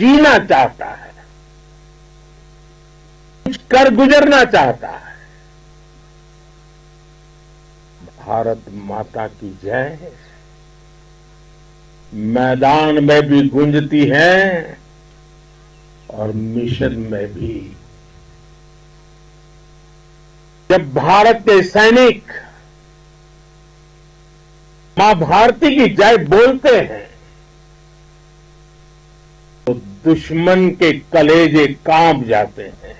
जीना चाहता है, कुछ कर गुजरना चाहता है। भारत माता की जय मैदान में भी गूंजती है और मिशन में भी। जब भारत के सैनिक मां भारती की जय बोलते हैं तो दुश्मन के कलेजे कांप जाते हैं।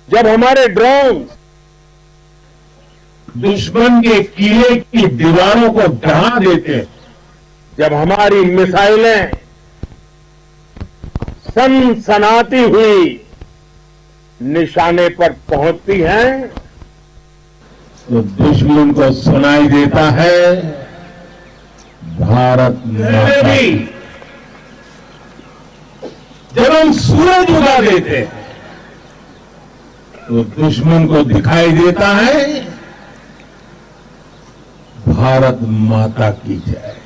जब हमारे ड्रोन दुश्मन के किले की दीवारों को ढहा देते हैं, जब हमारी मिसाइलें सनसनाती हुई निशाने पर पहुंचती हैं तो दुश्मन को सुनाई देता है भारत माता। जब हम सूरज उगा देते हैं तो दुश्मन को दिखाई देता है भारत माता की जय।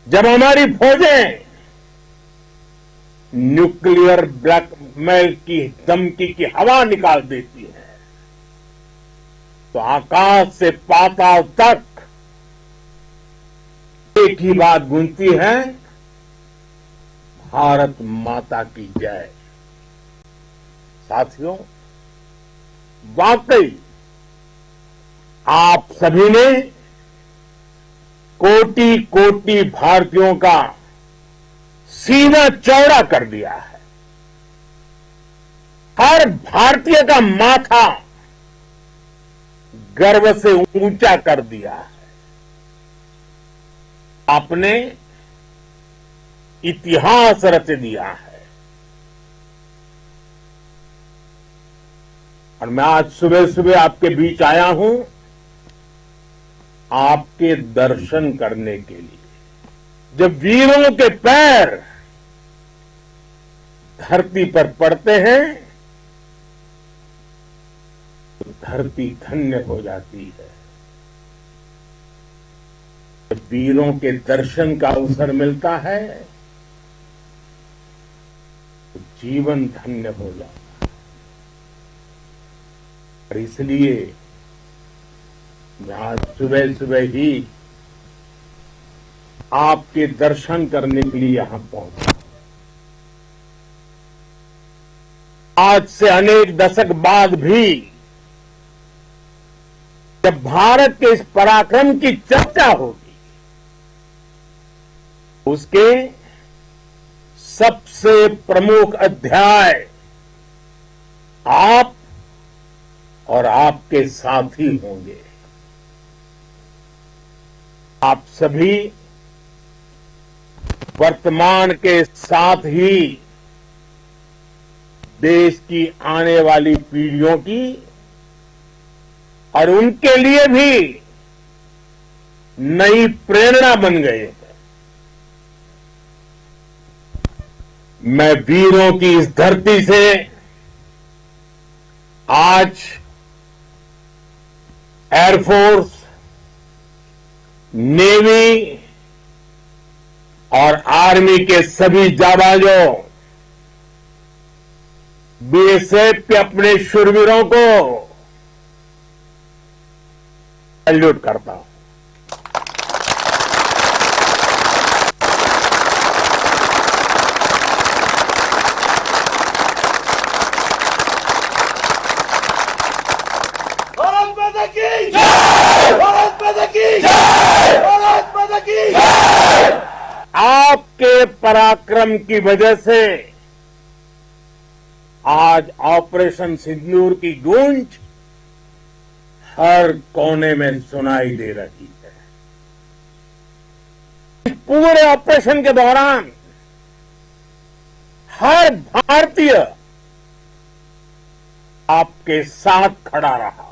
जब हमारी फौजें न्यूक्लियर ब्लैकमेल की धमकी की हवा निकाल देती है तो आकाश से पाताल तक एक ही बात गूंजती है, भारत माता की जय। साथियों, वाकई आप सभी ने कोटि कोटि भारतीयों का सीना चौड़ा कर दिया है। हर भारतीय का माथा गर्व से ऊंचा कर दिया है। आपने इतिहास रच दिया है। और मैं आज सुबह सुबह आपके बीच आया हूं आपके दर्शन करने के लिए। जब वीरों के पैर धरती पर पड़ते हैं तो धरती धन्य हो जाती है। जब वीरों के दर्शन का अवसर मिलता है तो जीवन धन्य हो जाता है। और इसलिए मैं आज सुबह सुबह ही आपके दर्शन करने के लिए यहां पहुंचा। आज से अनेक दशक बाद भी जब भारत के इस पराक्रम की चर्चा होगी, उसके सबसे प्रमुख अध्याय आप और आपके साथी होंगे। आप सभी वर्तमान के साथ ही देश की आने वाली पीढ़ियों की और उनके लिए भी नई प्रेरणा बन गए हैं। मैं वीरों की इस धरती से आज एयरफोर्स, नेवी और आर्मी के सभी जाबाजों, बीएसएफ के अपने शूरवीरों को सैल्यूट करता हूं। भारत माता की जय! भारत माता की जय! भारत माता की जय! आपके पराक्रम की वजह से आज ऑपरेशन सिंदूर की गूंज हर कोने में सुनाई दे रही है। इस पूरे ऑपरेशन के दौरान हर भारतीय आपके साथ खड़ा रहा।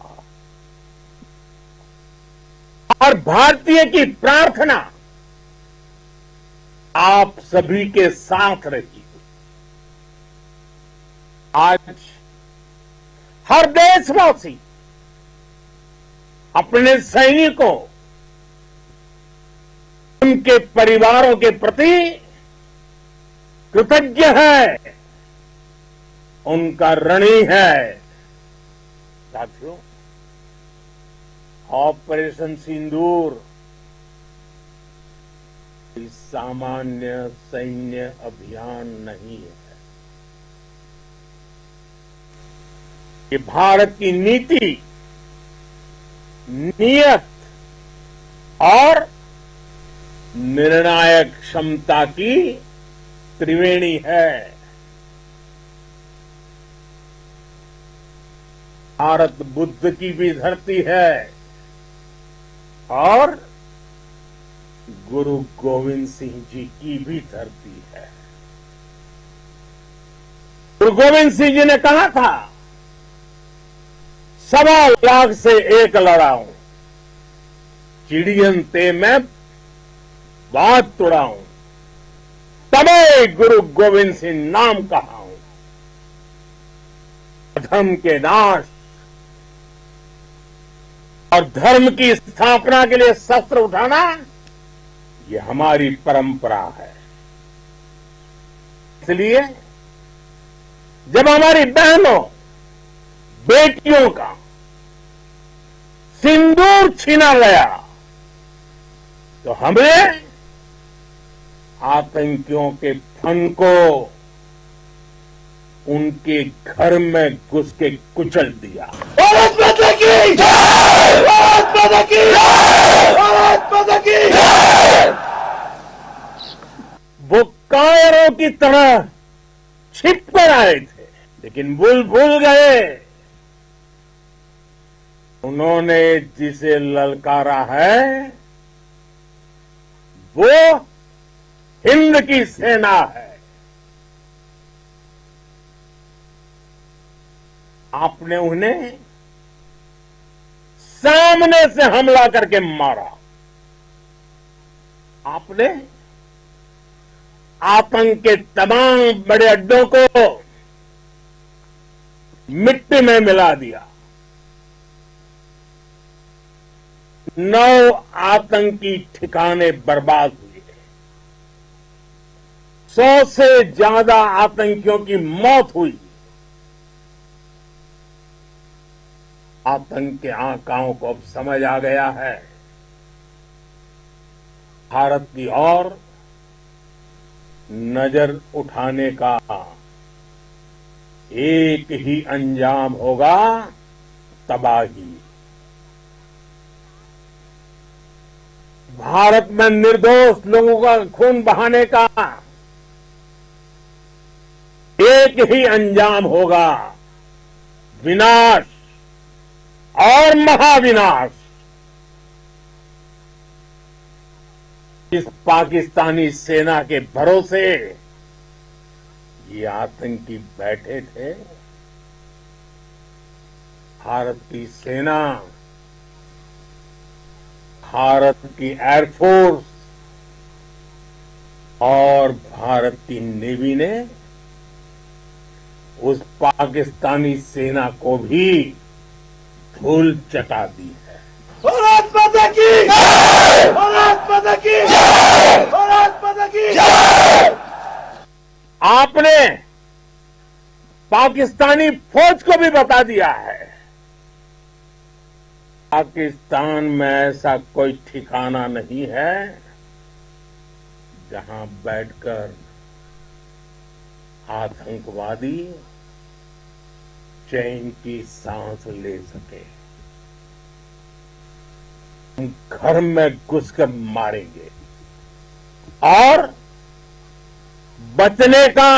हर भारतीय की प्रार्थना आप सभी के साथ रही। आज हर देशवासी अपने सैनिकों उनके परिवारों के प्रति कृतज्ञ है, उनका ऋणी है। साथियों, ऑपरेशन सिंदूर इस सामान्य सैन्य अभियान नहीं है। ये भारत की नीति, नियत और निर्णायक क्षमता की त्रिवेणी है। भारत बुद्ध की भी धरती है और गुरु गोविंद सिंह जी की भी धरती है। गुरु गोविंद सिंह जी ने कहा था, 1.25 लाख से एक लड़ाऊं, चिड़ियन ते मैं बात तुड़ाऊं, तबे गुरु गोविंद सिंह नाम कहाऊं। अधर्म के नाश और धर्म की स्थापना के लिए शस्त्र उठाना, ये हमारी परंपरा है। इसलिए जब हमारी बहनों बेटियों का सिंदूर छीना गया, तो हमें आतंकियों के फन को उनके घर में घुस के कुचल दिया। भारत माता की जय! भारत माता की जय! भारत माता की जय! वो कायरों की तरह छिप कर आए थे, लेकिन भूल गए उन्होंने जिसे ललकारा है वो हिंद की सेना है। आपने उन्हें सामने से हमला करके मारा। आपने आतंक के तमाम बड़े अड्डों को मिट्टी में मिला दिया। 9 आतंकी ठिकाने बर्बाद हुए। 100 से ज्यादा आतंकियों की मौत हुई। आतंक के आकाओं को अब समझ आ गया है, भारत की ओर नजर उठाने का एक ही अंजाम होगा, तबाही। भारत में निर्दोष लोगों का खून बहाने का एक ही अंजाम होगा, विनाश और महाविनाश। इस पाकिस्तानी सेना के भरोसे ये आतंकी बैठे थे। भारत की सेना, भारत की एयरफोर्स और भारत की नेवी ने उस पाकिस्तानी सेना को भी धूल चटा दी है। भारत माता की जय! भारत माता की जय! भारत माता की जय! आपने पाकिस्तानी फौज को भी बता दिया है, पाकिस्तान में ऐसा कोई ठिकाना नहीं है जहां बैठकर आतंकवादी चैन की सांस ले सके। हम घर में घुसकर मारेंगे और बचने का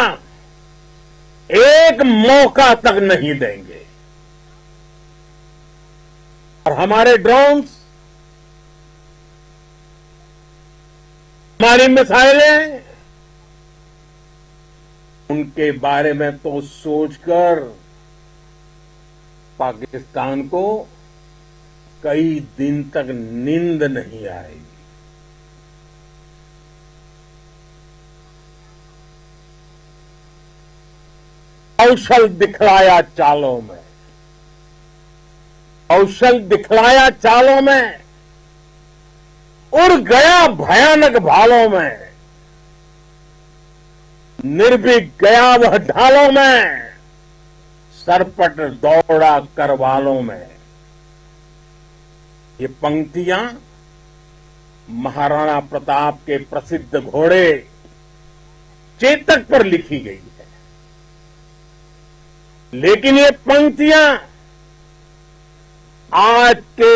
एक मौका तक नहीं देंगे। और हमारे ड्रोन्स, हमारी मिसाइलें, उनके बारे में तो सोचकर पाकिस्तान को कई दिन तक नींद नहीं आएगी। कौशल दिखलाया चालों में, कौशल दिखलाया चालों में उड़ गया भयानक भालों में, निर्भीक गया वह ढालों में, सरपट दौड़ा करवालों में। ये पंक्तियां महाराणा प्रताप के प्रसिद्ध घोड़े चेतक पर लिखी गई है। लेकिन ये पंक्तियां आज के